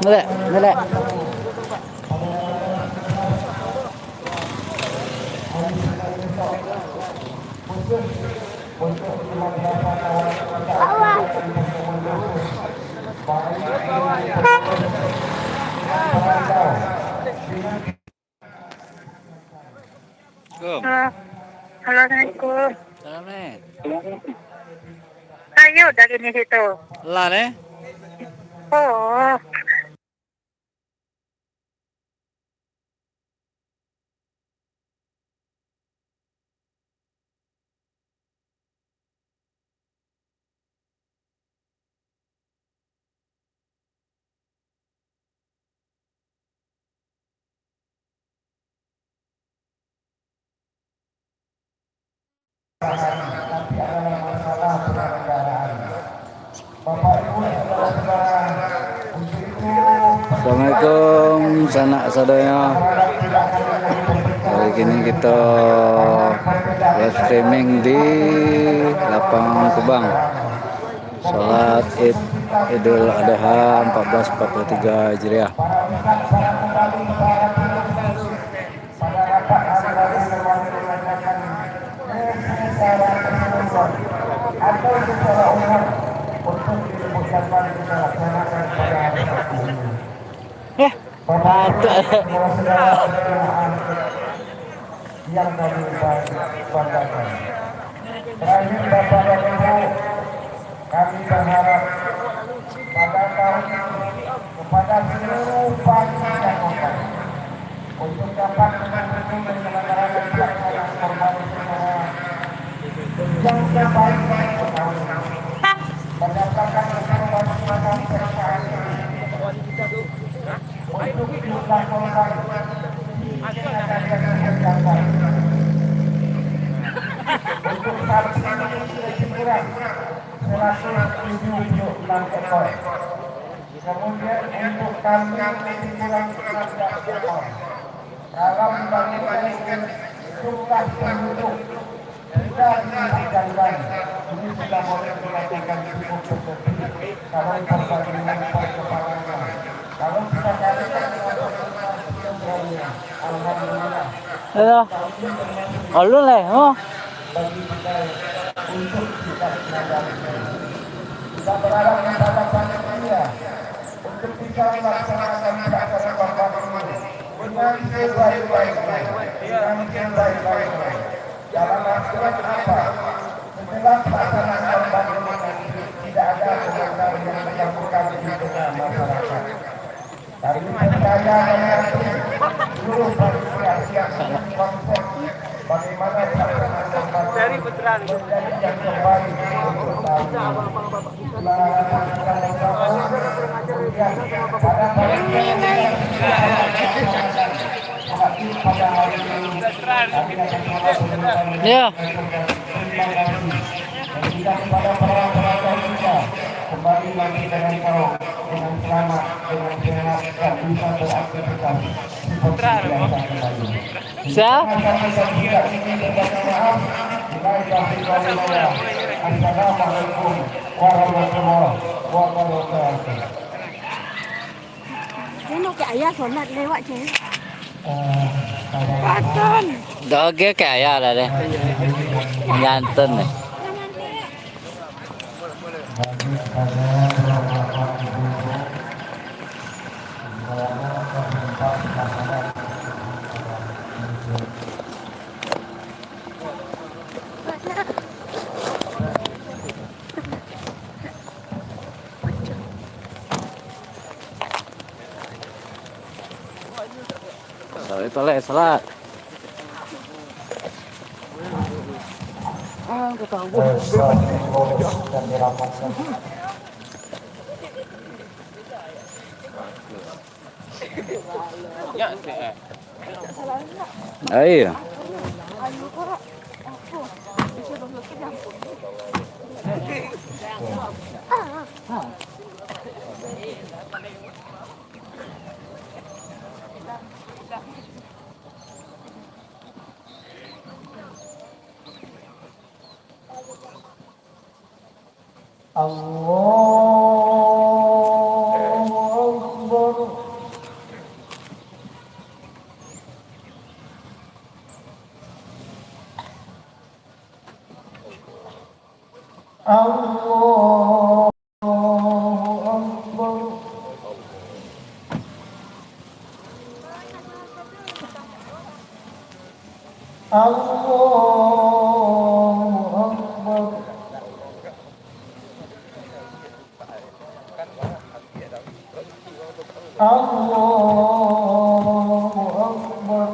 Ngelak, ngelak. Assalamualaikum. Halo, halo, Assalamualaikum. Salam nih. Ayo dari di situ. Lah nih. Oh, Assalamualaikum sanak sadaya. Hari ini kita live streaming di Lapang Kubang. Salat Id Idul Adha 1443 Hijriah. Ya, patut. Yang kami banggakan. Terakhir Bapak dan Ibu, kami berharap pada tahun ini kepada seluruh panitia yang kompak untuk dapat mendukung penyelenggaraan pelaksanaan korban secara yang terbaik untuk tahun ini. Berdasarkan informasi perusahaan untuk jumlah korban untuk sapi ini lebih kurang 176 ekor. Kemudian untuk kambing lebih kurang 11 ekor. Kalau dibandingkan jumlah penduduk kita dibandingkan ini sudah boleh dilakukan cukup seperti kalau perbandingan per kepalanya. Kalau kita kalikan dengan perkembangannya, alhamdulillah. Halo. Halo leh, oh. Bagi kita untuk kita menghadapi. Kita berharap kepada panitia untuk bisa melaksanakan pelaksanaan korban ini dengan sebaik-baiknya, dengan sebaik-baiknya. Dalam artian apa? Setelah pelaksanaan korban ini nanti tidak ada komentar yang dilakukan di tengah masyarakat. Kami percaya dengan seluruh panitia siap konsep bagaimana pelaksanaan korban menjadi yang terbaik untuk tahun ini. Kemudian pada panitia yang pada hari ini kami akan melakukan Ya. dan juga kepada para pelajar kita kembali lagi dengan kau dengan selamat, dengan sehat dan bisa beraktivitas seperti biasa kembali. Siap. Assalamualaikum warahmatullahi wabarakatuh. Cái nó cái ayah sunat lewat je. Patun. Doge kaya lah deh. Nyantun nih. Itu leh salat. Aku tahu. Iya. الله أكبر. الله أكبر. الله أكبر. الله أكبر.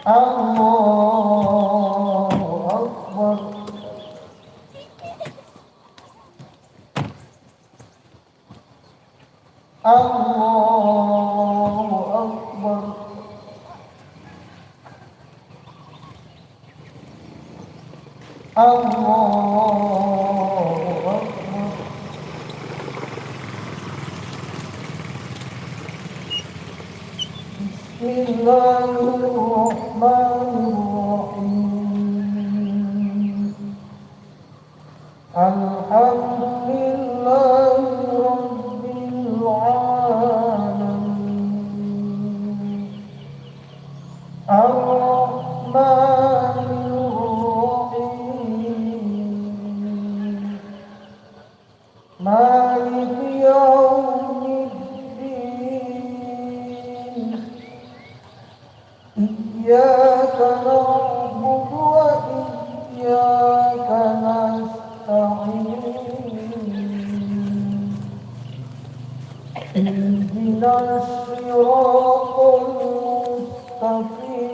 الله أكبر. الله أكبر. الله أكبر. بسم الله الرحمن الرحيم. الحمد لله رب العالمين. الرحمن الرحيم. مالك يوم الدين. إياك نعبد وإياك نستعين. اهدنا الصراط المستقيم.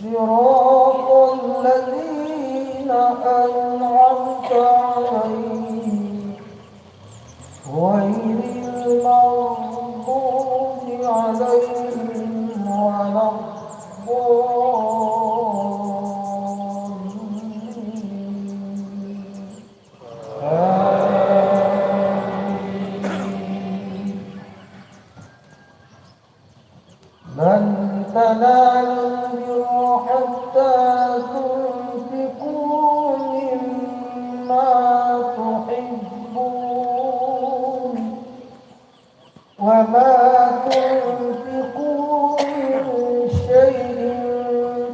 صراط الذين أنعمت عليهم غير المغضوب عليهم ولا الضالين. آمين. لن تنالوا البر حتى تنفقوا مما تحبون وما تنفقوا من شيء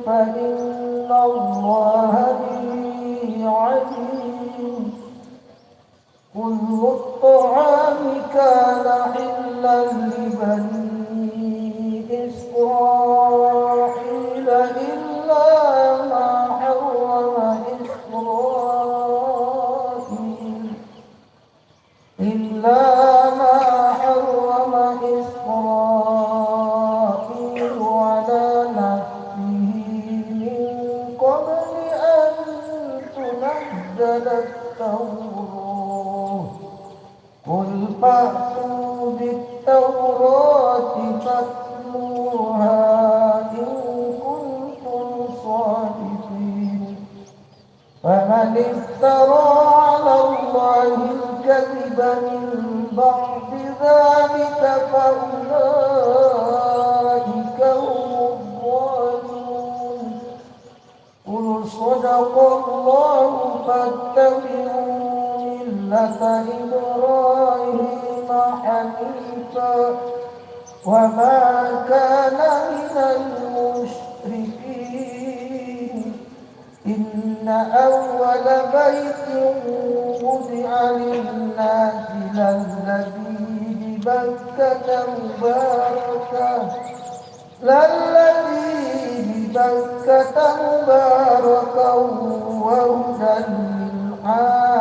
فإن الله به عليم. كل الطعام كان حلا لبني إسرائيل إلا ما حرم إسرائيل على نفسه من قبل أن تنزل التوراة. قل فأتوا بالتوراة فاتلوها إن كنتم صادقين. فمن افترى على الله الكذب من بعد ذلك فأولئك هم الظالمون. قل صدق الله فاتبعوا ملة إبراهيم حنيفا وما كان من المشركين. إن أول بيت وضع للناس للذي ببكة مباركا وهدى للعالمين.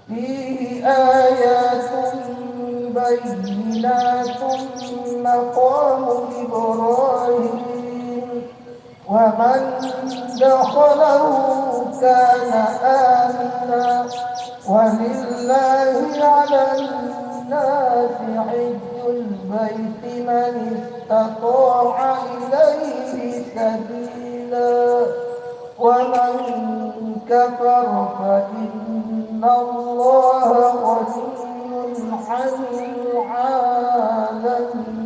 فيه آيات بينات مقام إبراهيم ومن دخله كان آمنا. ولله على الناس حج البيت من استطاع إليه سبيلا ومن كفر فإن الله غني عن العالمين.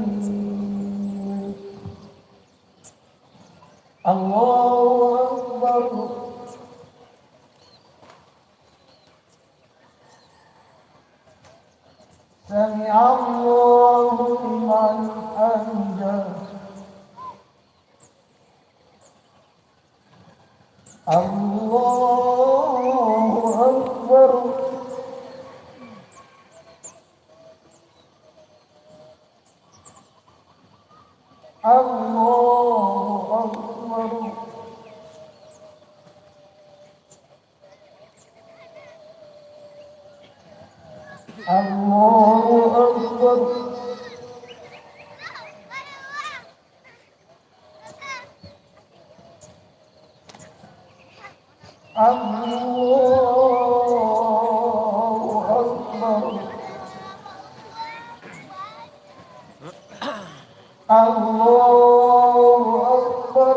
الله أكبر سمع الله لمن حمده الله أكبر الله أكبر الله أكبر الله أكبر الله أكبر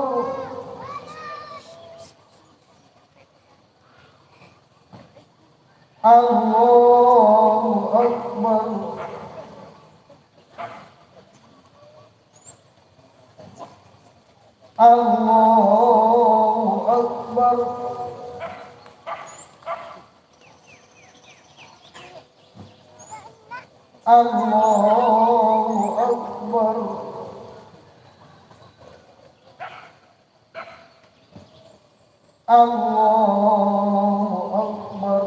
الله أكبر الله أكبر الله أكبر الله أكبر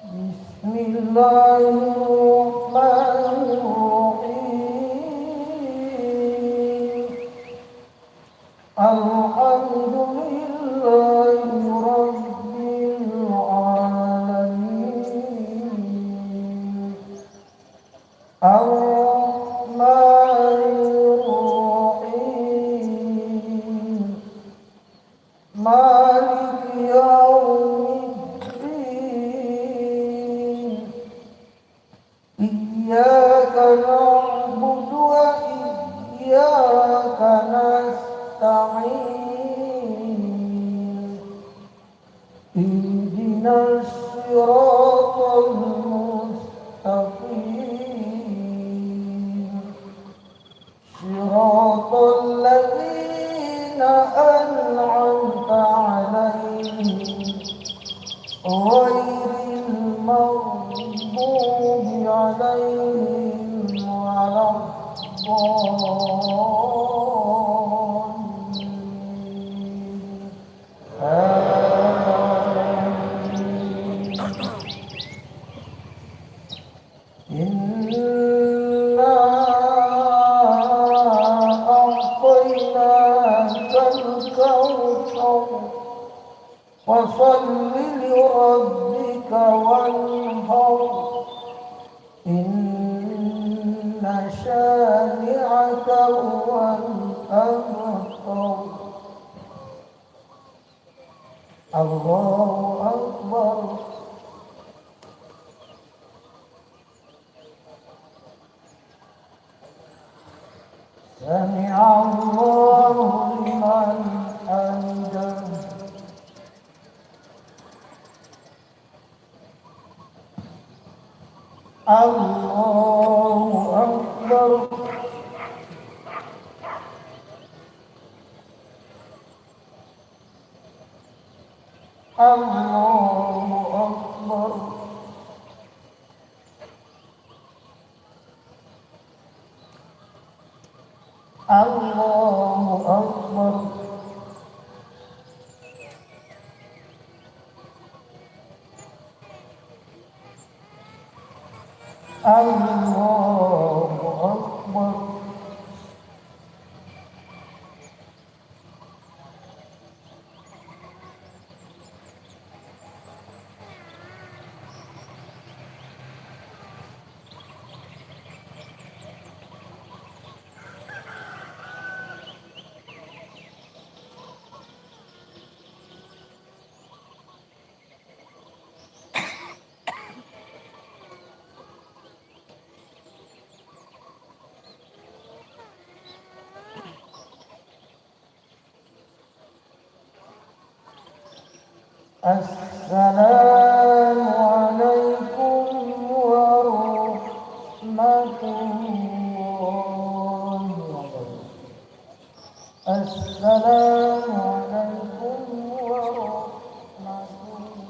بسم الله الرحمن الرحيم الحمد لله رب العالمين الرحمن الرحيم مالك يوم الدين إياك نعبد وإياك نستعين اهدنا الصراط المستقيم صراط الذين أنعمت عليهم غير المغضوب عليهم ولا الضالين آمين إنا أعطيناك الكوثر فصل لربك وانحر إن شانئك هو الأبتر الله أكبر سمع الله لمن حمده الله أكبر الله أكبر الله أكبر الله أكبر السلام عليكم ورحمة الله السلام عليكم ورحمة الله.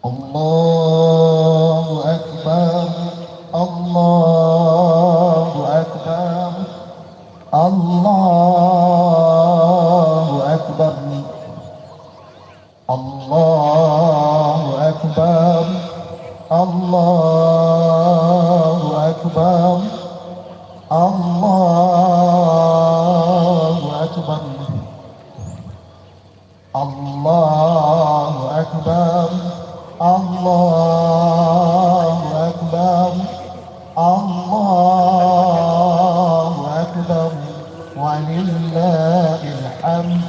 Allahu Akbar, Allahu Akbar, Allahu Akbar, Allahu Akbar, Allahu Akbar, Allahu Akbar, Allahu Akbar, Allahu Akbar, Allahu Akbar, walillahil hamd.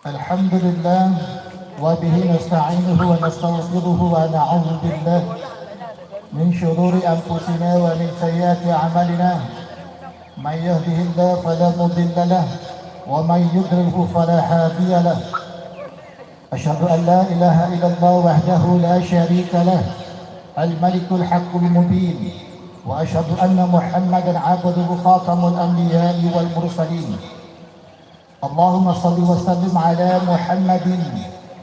Alhamdulillah wa bihi nasta'inuhu wa nastaghfiruhu wa na'udzu billah min shururi anfusina wa min sayyiati a'malina. May yahdihillahu fala mudilla lahu wa may yudlilhu fala hadiya lahu. أشهد أن لا إله إلا الله وحده لا شريك له الملك الحق المبين وأشهد أن محمدا عبده خاتم الأنبياء والمرسلين اللهم صل وسلم على محمد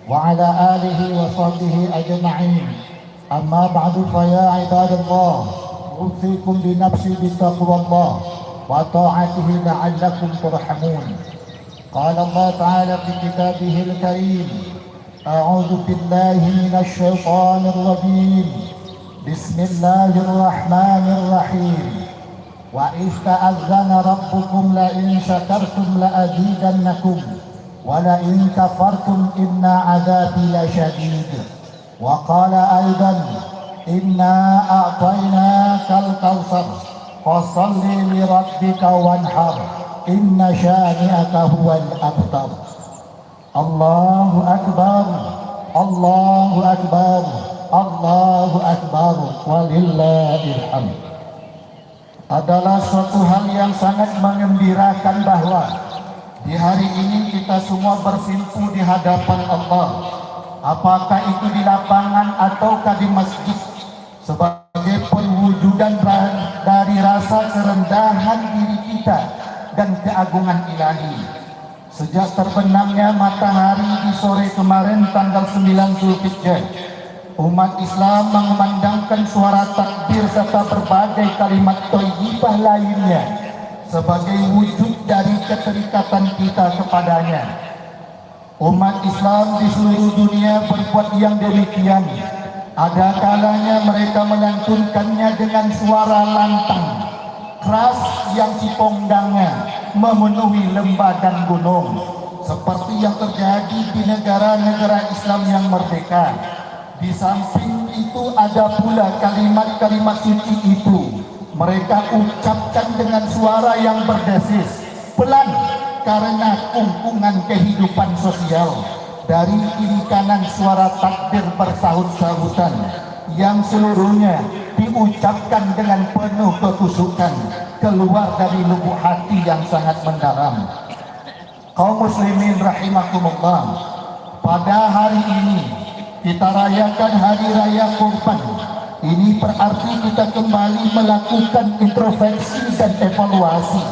وعلى آله وصحبه أجمعين أما بعد فيا عباد الله أوصيكم بنفسي بتقوى الله وطاعته لعلكم ترحمون. قال الله تعالى في كتابه الكريم أعوذ بالله من الشيطان الرجيم بسم الله الرحمن الرحيم وإذ تأذن ربكم لئن شكرتم لأزيدنكم ولئن كفرتم إن عذابي لشديد. وقال أيضا إنا أعطيناك الكوثر فصل لربك وانحر Inna syani'aka huwal abtar. Allahu Akbar, Allahu Akbar, Allahu Akbar, walillahil hamd. Adalah suatu hal yang sangat mengembirakan bahwa di hari ini kita semua bersimpu di hadapan Allah, apakah itu di lapangan ataukah di masjid, sebagai perwujudan dari rasa kerendahan diri kita dan keagungan ilahi. Sejak terbenamnya matahari di sore kemarin tanggal 9 Zulhijjah, umat Islam mengumandangkan suara takbir serta berbagai kalimat thayyibah lainnya sebagai wujud dari keterikatan kita kepadanya. Umat Islam di seluruh dunia berbuat yang demikian. Ada kalanya mereka melantunkannya dengan suara lantang keras yang cipondangnya memenuhi lembah dan gunung, seperti yang terjadi di negara-negara Islam yang merdeka. Di samping itu ada pula kalimat-kalimat suci itu mereka ucapkan dengan suara yang berdesis, pelan, karena kungkungan kehidupan sosial. Dari kiri kanan suara takbir bersahut-sahutan yang seluruhnya diucapkan dengan penuh kekusukan, keluar dari lubuk hati yang sangat mendalam. Kaum muslimin rahimakumullah, pada hari ini kita rayakan hari raya Kurban. Ini berarti kita kembali melakukan introspeksi dan evaluasi.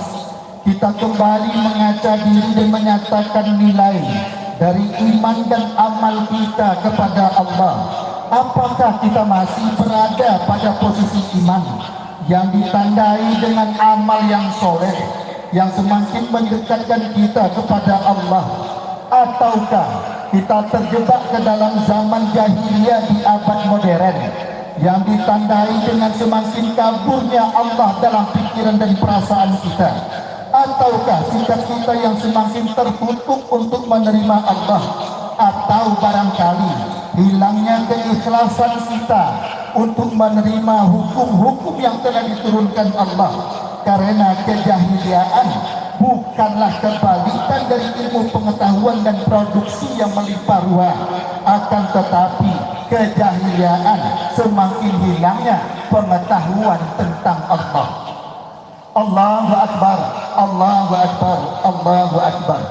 Kita kembali mengaca diri dan menyatakan nilai dari iman dan amal kita kepada Allah. Apakah kita masih berada pada posisi iman yang ditandai dengan amal yang soleh, yang semakin mendekatkan kita kepada Allah, ataukah kita terjebak ke dalam zaman jahiliyah di abad modern yang ditandai dengan semakin kaburnya Allah dalam pikiran dan perasaan kita, ataukah sikap kita yang semakin tertutup untuk menerima Allah, atau barangkali hilangnya keikhlasan kita untuk menerima hukum-hukum yang telah diturunkan Allah karena kejahiliaan bukanlah kebalikan dari ilmu pengetahuan dan produksi yang melimpah ruah, akan tetapi kejahiliaan, semakin hilangnya pengetahuan tentang Allah. Allahu Akbar, Allahu Akbar, Allahu Akbar.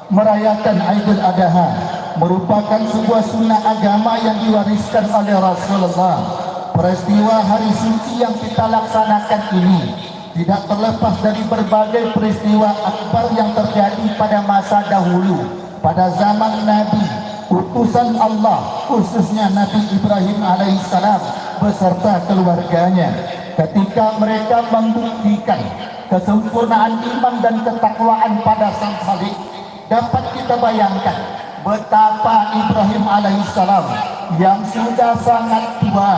Merayakan Aidul Adha merupakan sebuah sunnah agama yang diwariskan oleh Rasulullah. Peristiwa hari suci yang kita laksanakan ini tidak terlepas dari berbagai peristiwa akbar yang terjadi pada masa dahulu, pada zaman Nabi, utusan Allah, khususnya Nabi Ibrahim alaihissalam beserta keluarganya, ketika mereka membuktikan kesempurnaan iman dan ketakwaan pada sang Khalik. Dapat kita bayangkan betapa Ibrahim alaihissalam yang sudah sangat tua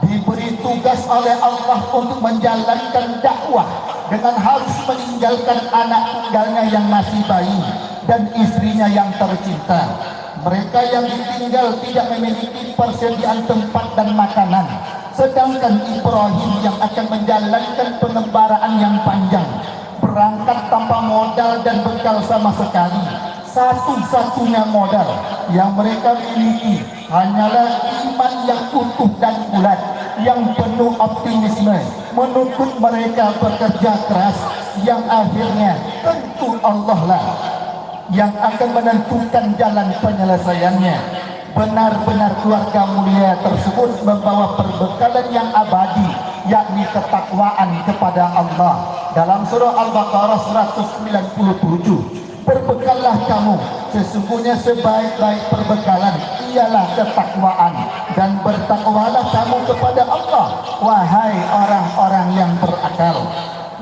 diberi tugas oleh Allah untuk menjalankan dakwah dengan harus meninggalkan anak tunggalnya yang masih bayi dan istrinya yang tercinta. Mereka yang ditinggal tidak memiliki persediaan tempat dan makanan, sedangkan Ibrahim yang akan menjalankan pengembaraan yang panjang berangkat tanpa modal dan bekal sama sekali. Satu-satunya modal yang mereka miliki hanyalah iman yang utuh dan bulat, yang penuh optimisme, menuntut mereka bekerja keras, yang akhirnya tentu Allah lah yang akan menentukan jalan penyelesaiannya. Benar-benar keluarga mulia tersebut membawa perbekalan yang abadi, yakni ketakwaan kepada Allah. Dalam surah Al-Baqarah 197, berbekallah kamu, sesungguhnya sebaik-baik perbekalan ialah ketakwaan, dan bertakwalah kamu kepada Allah, wahai orang-orang yang berakal.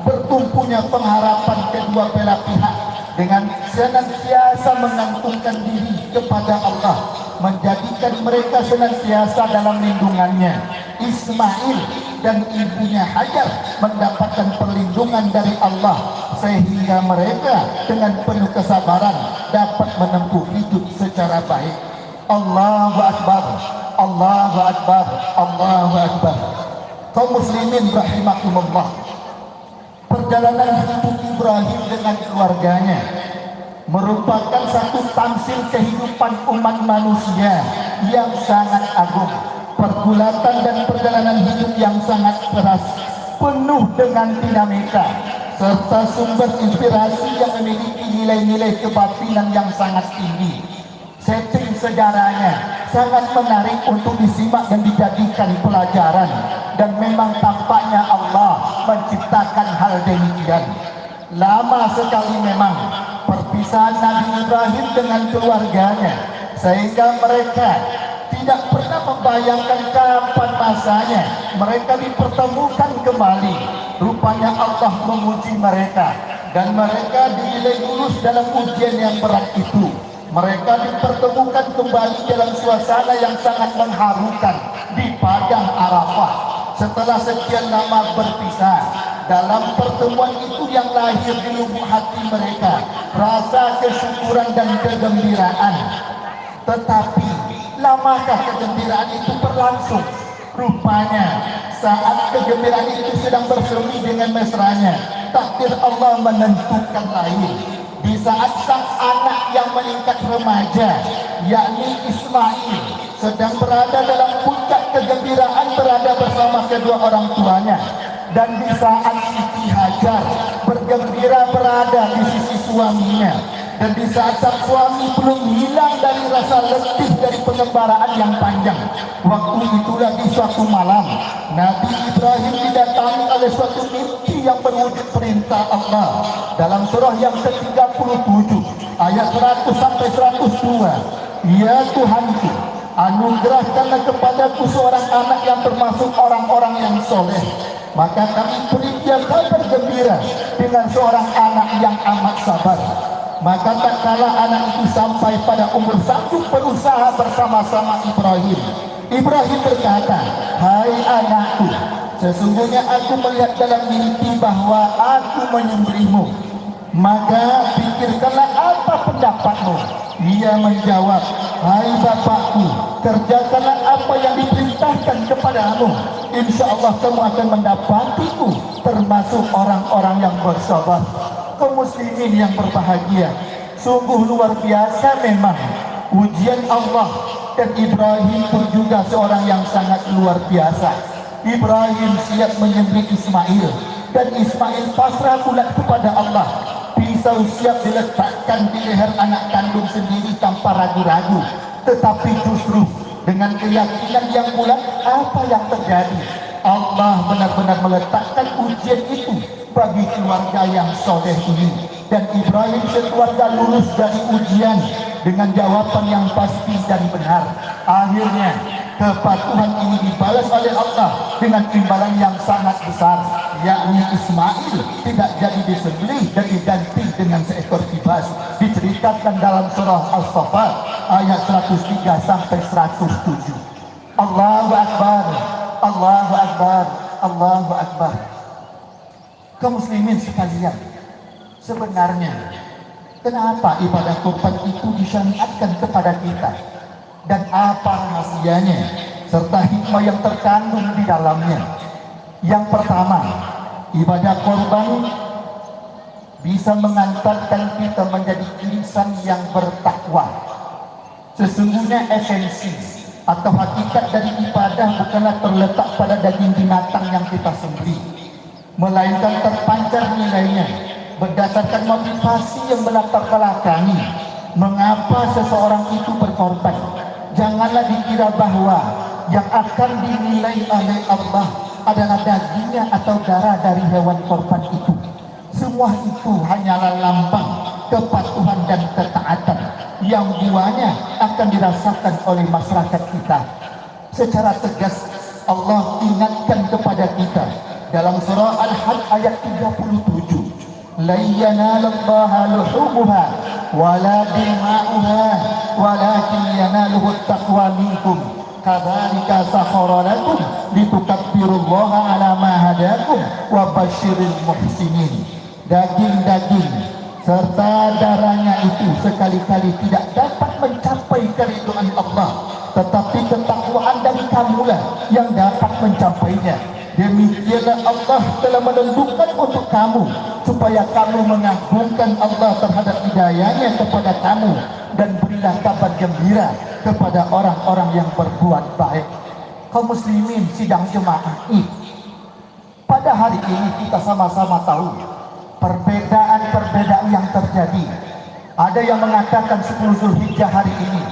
Bertumpunya pengharapan kedua belah pihak dengan senantiasa menggantungkan diri kepada Allah, menjadikan mereka senantiasa dalam lindungannya. Ismail dan ibunya Hajar mendapatkan perlindungan dari Allah, sehingga mereka dengan penuh kesabaran dapat menempuh hidup secara baik. Allahu Akbar, Allahu Akbar, Allahu Akbar. Kaum muslimin rahimakumullah, perjalanan hidup Ibrahim dengan keluarganya merupakan satu tamsil kehidupan umat manusia yang sangat agung. Pergulatan dan perjalanan hidup yang sangat keras, penuh dengan dinamika serta sumber inspirasi yang memiliki nilai-nilai kebatinan yang sangat tinggi. Setting sejarahnya sangat menarik untuk disimak dan dijadikan pelajaran, dan memang tampaknya Allah menciptakan hal demikian. Lama sekali memang perpisahan Nabi Ibrahim dengan keluarganya, sehingga mereka tidak pernah membayangkan kapan masanya mereka dipertemukan kembali. Rupanya Allah menguji mereka, dan mereka dinilai lulus dalam ujian yang berat itu. Mereka dipertemukan kembali dalam suasana yang sangat mengharukan di padang Arafah. Setelah sekian lama berpisah, dalam pertemuan itu yang lahir di lubuk hati mereka rasa kesyukuran dan kegembiraan. Tetapi lamakah kegembiraan itu berlangsung? Rupanya saat kegembiraan itu sedang bersemi dengan mesranya, takdir Allah menentukan lain. Di saat sang anak yang meningkat remaja, yakni Ismail, sedang berada dalam puncak kegembiraan berada bersama kedua orang tuanya, dan di saat Siti Hajar bergembira berada di sisi suaminya, dan di saat sang suami belum hilang dari rasa letih dari pengembaraan yang panjang, waktu itulah di suatu malam Nabi Ibrahim didatangi oleh suatu mimpi yang berwujud perintah Allah. Dalam surah yang ke-37 ayat 100 sampai 102, ya Tuhanku, anugerahkanlah kepadaku seorang anak yang termasuk orang-orang yang soleh, maka kami beri dia kabar gembira dengan seorang anak yang amat sabar. Maka tak kala anak itu sampai pada umur sanggup berusaha bersama-sama Ibrahim, Ibrahim berkata, hai anakku, sesungguhnya aku melihat dalam mimpi bahwa aku menyembelihmu, maka pikirkanlah apa pendapatmu. Ia menjawab, hai bapakku, kerjakanlah apa yang diperintahkan kepadamu, insya Allah kamu akan mendapatiku termasuk orang-orang yang bersabar. Kaum muslimin yang berbahagia, sungguh luar biasa memang ujian Allah. Dan Ibrahim pun juga seorang yang sangat luar biasa. Ibrahim siap menyembelih Ismail, dan Ismail pasrah pula kepada Allah. Pisau siap diletakkan di leher anak kandung sendiri tanpa ragu-ragu. Tetapi justru dengan keyakinan yang bulat, apa yang terjadi? Allah benar-benar meletakkan ujian itu bagi keluarga yang soleh ini. Dan Ibrahim sekeluarga lulus dari ujian dengan jawaban yang pasti dan benar. Akhirnya kepatuhan ini dibalas oleh Allah dengan imbalan yang sangat besar, yakni Ismail tidak jadi disembelih dan diganti dengan seekor kibas. Diceritakan dalam surah As-Saffat ayat 103 sampai 107. Allahu Akbar, Allahu Akbar, Allahu Akbar. Kaum muslimin sekalian, sebenarnya kenapa ibadah kurban itu disyariatkan kepada kita, dan apa rahasianya serta hikmah yang terkandung di dalamnya? Yang pertama, ibadah kurban bisa mengantarkan kita menjadi insan yang bertakwa. Sesungguhnya esensi atau hakikat dari ibadah bukanlah terletak pada daging binatang yang kita sembelih, melainkan terpancar nilainya berdasarkan motivasi yang melatar belakangi mengapa seseorang itu berkorban. Janganlah dikira bahwa yang akan dinilai oleh Allah adalah dagingnya atau darah dari hewan korban itu. Semua itu hanyalah lambang kepatuhan dan ketaatan yang buahnya akan dirasakan oleh masyarakat kita. Secara tegas Allah ingatkan kepada kita dalam surah Al-Hajj ayat 37, la yanalallaha luhumuha wala dima'uha walakin yanaluhu taqwa minkum kadzalika sakhara lakum litukabbirullaha ala ma hadakum wa basyiril muhsinin. Daging-daging serta darahnya itu sekali-kali tidak dapat mencapai keridhaan Allah, tetapi ketakwaan dari kamulah yang dapat mencapainya. Demikianlah Allah telah menentukan untuk kamu supaya kamu mengagungkan Allah terhadap hidayahnya kepada kamu, dan berilah kabar gembira kepada orang-orang yang berbuat baik. Kaum muslimin sidang jemaah Id, pada hari ini kita sama-sama tahu perbedaan-perbedaan yang terjadi. Ada yang mengatakan 10 Zulhijjah hari ini,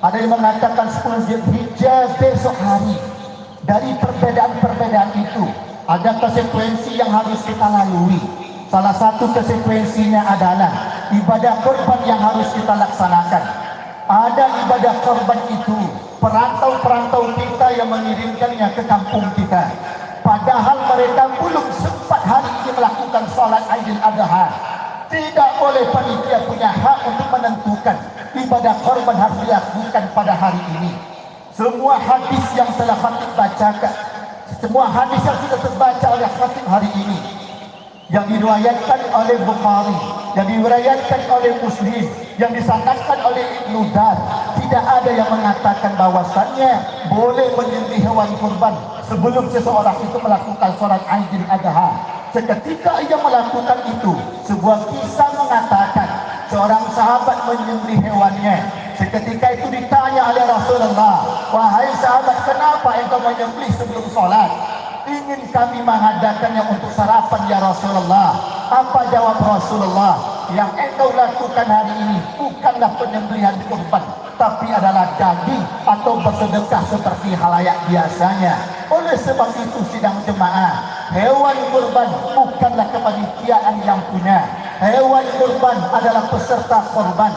ada yang mengatakan 10 Zulhijjah besok hari. Dari perbedaan-perbedaan itu ada konsekuensi yang harus kita lalui. Salah satu konsekuensinya adalah ibadah korban yang harus kita laksanakan. Ada ibadah korban itu perantau-perantau kita yang mengirimkannya ke kampung kita, padahal mereka belum sempat hari ini melakukan salat Aidil Adha. Tidak boleh panitia punya hak untuk menentukan ibadah korban harus dilakukan pada hari ini. Semua hadis yang telah khatib bacakan, semua hadis yang sudah terbaca oleh khatib hari ini, yang diriwayatkan oleh Bukhari, yang diriwayatkan oleh Muslim, yang disanadkan oleh Ibnu Dar, tidak ada yang mengatakan bahwasannya boleh menyembelih hewan kurban sebelum seseorang itu melakukan sholat Aidil Adha. Seketika ia melakukan itu, sebuah kisah mengatakan seorang sahabat menyembelih hewannya. Seketika itu ditanya oleh Rasulullah, wahai sahabat, kenapa engkau menyembelih sebelum sholat? Ingin kami mengadakannya untuk sarapan ya Rasulullah. Apa jawab Rasulullah? Yang engkau lakukan hari ini bukanlah penyembelihan kurban, tapi adalah daging atau bersedekah seperti halayak biasanya. Oleh sebab itu sidang jemaah, hewan kurban bukanlah kepanitiaan yang punya. Hewan kurban adalah peserta kurban.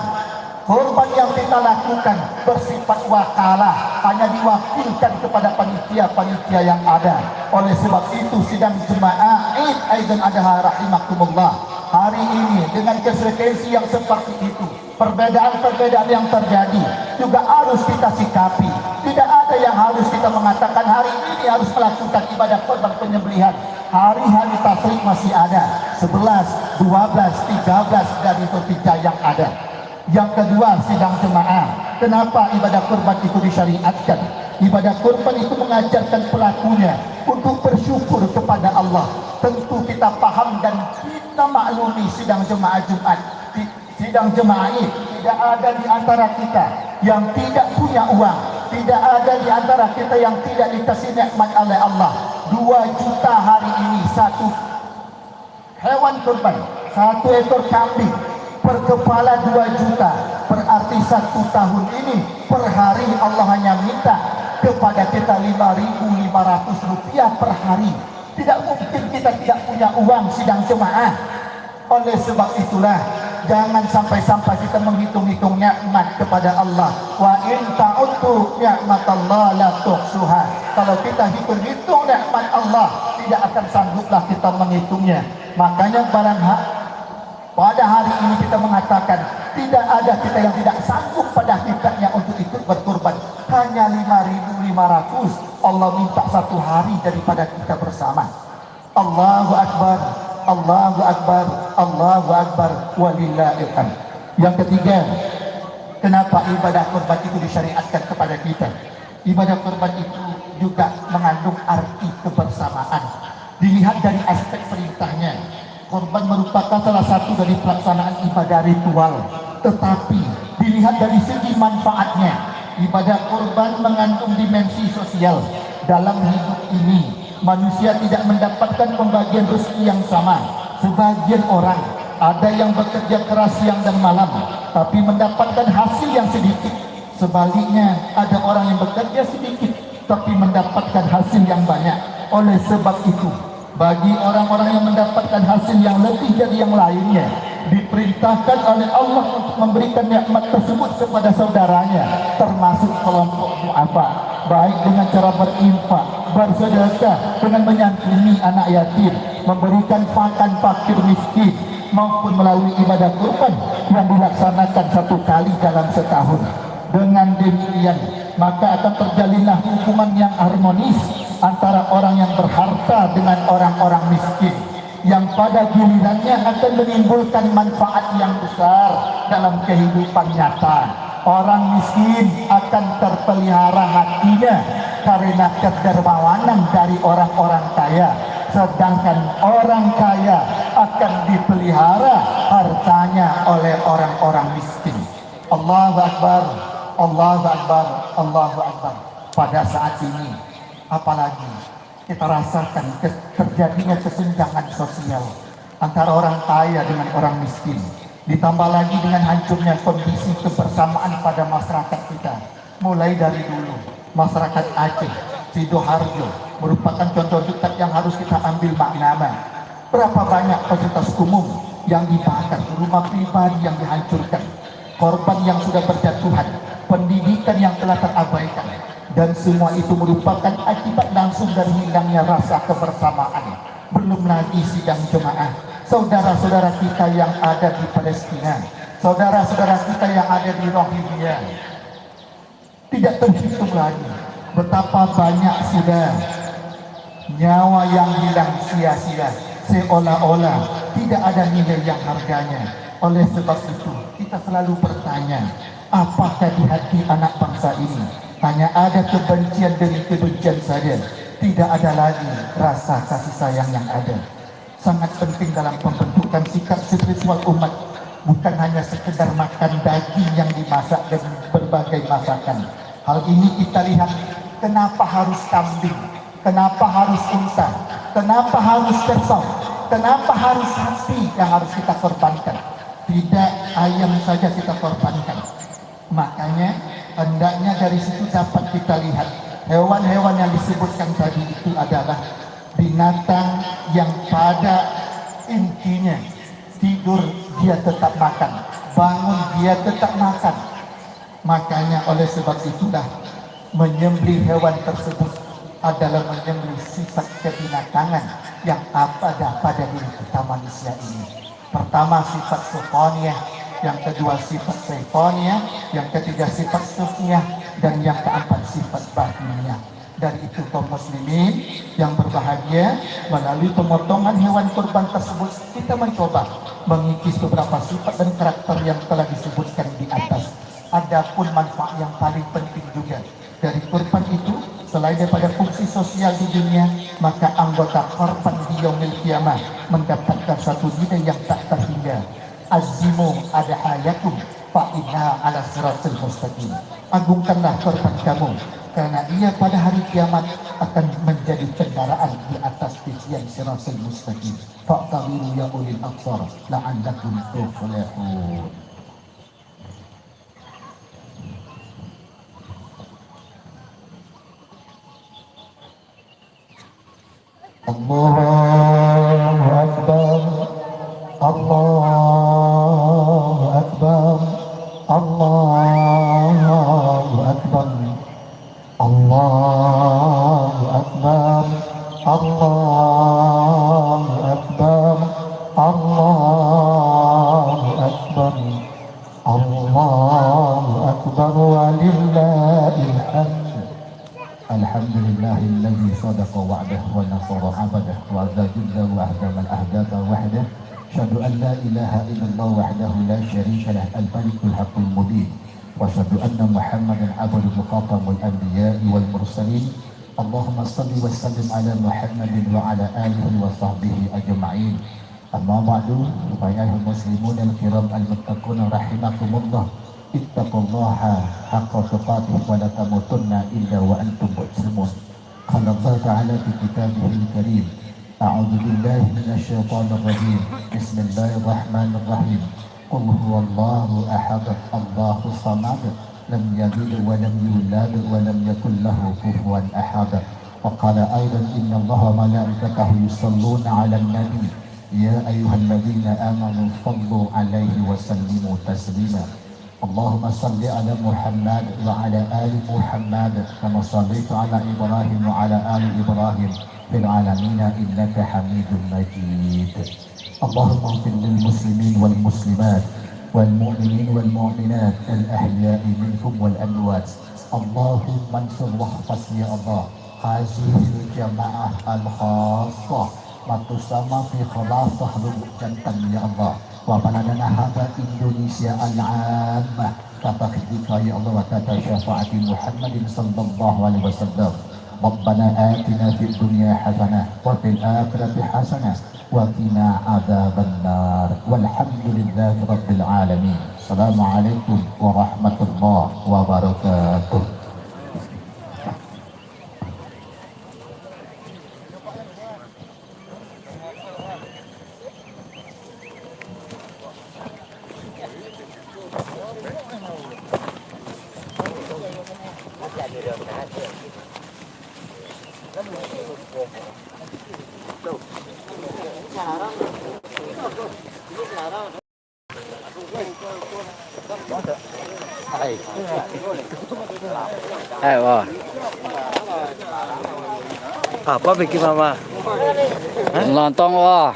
Korban yang kita lakukan bersifat wakalah, hanya diwakilkan kepada panitia-panitia yang ada. Oleh sebab itu sidang jemaah Id Aidil Adha rahimakumullah, hari ini dengan konsekuensi yang seperti itu, perbedaan-perbedaan yang terjadi juga harus kita sikapi. Tidak ada yang harus kita mengatakan hari ini harus melakukan ibadah korban penyembelihan. Hari-hari tasyrik masih ada, 11, 12, 13 dari Zulhijjah yang ada. Yang kedua sidang jemaah, kenapa ibadah kurban itu disyariatkan? Ibadah kurban itu mengajarkan pelakunya untuk bersyukur kepada Allah tentu kita paham dan kita maklumi sidang jemaah Jumat, sidang jemaah Id, tidak ada di antara kita yang tidak punya uang, tidak ada di antara kita yang tidak dikasih nikmat oleh Allah. 2 juta hari ini satu hewan kurban, 1 ekor kambing per kepala 2 juta, berarti 1 tahun ini per hari Allah hanya minta kepada kita 5.500 rupiah per hari. Tidak mungkin kita tidak punya uang sidang jemaah. Oleh sebab itulah jangan sampai-sampai kita menghitung-hitung nikmat kepada Allah. Wa in ta'uddu ni'matallahi la tuhsuha. Kalau kita hitung-hitung nikmat Allah, tidak akan sangguplah kita menghitungnya. Makanya pada hari ini kita mengatakan tidak ada kita yang tidak sanggup pada hakikatnya untuk ikut berkurban. Hanya 5.500 Allah minta 1 hari daripada kita bersama. Allahu Akbar, Allahu Akbar, Allahu Akbar, walillahil hamd. Yang ketiga, kenapa ibadah kurban itu disyariatkan kepada kita? Ibadah kurban itu juga mengandung arti kebersamaan. Dilihat dari aspek perintahnya, kurban merupakan salah satu dari pelaksanaan ibadah ritual. Tetapi dilihat dari segi manfaatnya, ibadah kurban mengandung dimensi sosial. Dalam hidup ini manusia tidak mendapatkan pembagian rezeki yang sama. Sebagian orang ada yang bekerja keras siang dan malam tapi mendapatkan hasil yang sedikit. Sebaliknya ada orang yang bekerja sedikit tapi mendapatkan hasil yang banyak. Oleh sebab itu, bagi orang-orang yang mendapatkan hasil yang lebih dari yang lainnya, diperintahkan oleh Allah untuk memberikan nikmat tersebut kepada saudaranya, termasuk kelompok du'afa, baik dengan cara berinfak, bersedekah, dengan menyantuni anak yatim, memberikan makan fakir miskin, maupun melalui ibadah kurban yang dilaksanakan 1 kali dalam setahun. Dengan demikian, maka akan terjalinlah hubungan yang harmonis antara orang yang berharta dengan orang-orang miskin, yang pada gilirannya akan menimbulkan manfaat yang besar dalam kehidupan nyata. Orang miskin akan terpelihara hatinya karena kedermawanan dari orang-orang kaya, sedangkan orang kaya akan dipelihara hartanya oleh orang-orang miskin. Allahu Akbar, Allahu Akbar, Allahu Akbar. Pada saat ini apalagi kita rasakan terjadinya kesenjangan sosial antara orang kaya dengan orang miskin, ditambah lagi dengan hancurnya kondisi kebersamaan pada masyarakat kita. Mulai dari dulu masyarakat Aceh, Sidoarjo merupakan contoh dekat yang harus kita ambil maknanya. Berapa banyak fasilitas umum yang dibakar, rumah pribadi yang dihancurkan, korban yang sudah berjatuhan, pendidikan yang telah terabaikan. Dan semua itu merupakan akibat langsung dari hilangnya rasa kebersamaan. Belum lagi sidang jemaah, saudara-saudara kita yang ada di Palestina, saudara-saudara kita yang ada di Rohingya. Tidak terhitung lagi betapa banyak sudah nyawa yang hilang sia-sia, seolah-olah tidak ada nilai yang harganya. Oleh sebab itu kita selalu bertanya, apakah di hati anak bangsa ini hanya ada kebencian demi kebencian saja, tidak ada lagi rasa kasih sayang yang ada. Sangat penting dalam pembentukan sikap spiritual umat, bukan hanya sekedar makan daging yang dimasak dengan berbagai masakan. Hal ini kita lihat, kenapa harus kambing, kenapa harus unta, kenapa harus kerbau, kenapa harus sapi yang harus kita korbankan, tidak ayam saja kita korbankan. Makanya hendaknya dari situ dapat kita lihat hewan-hewan yang disebutkan tadi itu adalah binatang yang pada intinya tidur dia tetap makan, bangun dia tetap makan. Makanya oleh sebab itulah menyembelih hewan tersebut adalah menyembelih sifat kebinatangan yang ada pada diri kita manusia ini. Pertama sifat sukoniyah, yang kedua sifat saifoniyah, yang ketiga sifat sufiyah, dan yang keempat sifat batiniyah. Dari itu kaum muslimin yang berbahagia, melalui pemotongan hewan kurban tersebut kita mencoba mengikis beberapa sifat dan karakter yang telah disebutkan di atas. Adapun manfaat yang paling penting juga dari kurban itu, selain daripada fungsi sosial di dunia, maka anggota korban dia yaumil qiyamah mendapatkan satu nilai yang tak terhingga. Azimu adhayakum fa inna ala siratil mustaqim. Agungkanlah korban kamu karena ia pada hari kiamat akan menjadi kendaraan di atas titian siratil mustaqim. Fa'tabiru ya ulil absar la'allakum tuflihun. Allahu Akbar, Allahu Akbar, Allahu Akbar, Allahu Akbar, Allahu Akbar, Allahu Akbar, Allahu Akbar walillahil hamd. Alhamdulillahilladzi sadaqa wa'dahu wa nasara 'abdahu wa azza wa ahdamal ahdaba wahdahu. Asyhadu an la ilaha illallah wahdahu la syarika lah al-malikul haqqul mubin. Wa asyhadu anna Muhammadan abduhu khatamul anbiya'i wal mursalin. Allahumma shalli wa sallim ala Muhammadin wa ala alihi wa sahbihi ajma'in. Amma ba'du, ayuhal muslimun al-kiram al-muttaqun rahimakumullah. Ittaqullaha haqqa tuqatih wa la tamutunna illa wa antum muslimun. Qala Allah ta'ala fi kitabihil karim. A'udzu billahi minasy syaithanir rajim. Bismillahirrahmanirrahim. Qul huwallahu ahad, Allahus samad, lam yalid wa lam yulad wa lam yakul lahu kufuwan ahad. Wa qala aidan innallaha wa malaikatahu yusholluna 'alan nabi. Ya ayyuhalladzina amanu shallu 'alaihi wa sallimu taslima. Allahumma salli ala Muhammad wa ala ali Muhammad kama sallaita ala Ibrahim wa ala ali Ibrahim fil alamin innaka Hamidum Majid. Allahumma ighfir lil muslimin wal muslimat wal mu'minin wal mu'minat al ahya'i minhum wal amwat. Allahumma ansur wahfaz ya Allah hadhihi jamaah al khassah matusama fi khalasah jantan ya Allah wa baladana hadha Indonesia al-ammah kata ketika ya Allah wa kata syafaati Muhammadin sallallahu alaihi wasallam. Rabbana atina fid dunya hasanah wa fil akhirati hasanah wa qina adzabannar walhamdulillahi rabbil alamin. Assalamualaikum warahmatullahi wabarakatuh. Wah. Apa bikin mama? Lontong wah.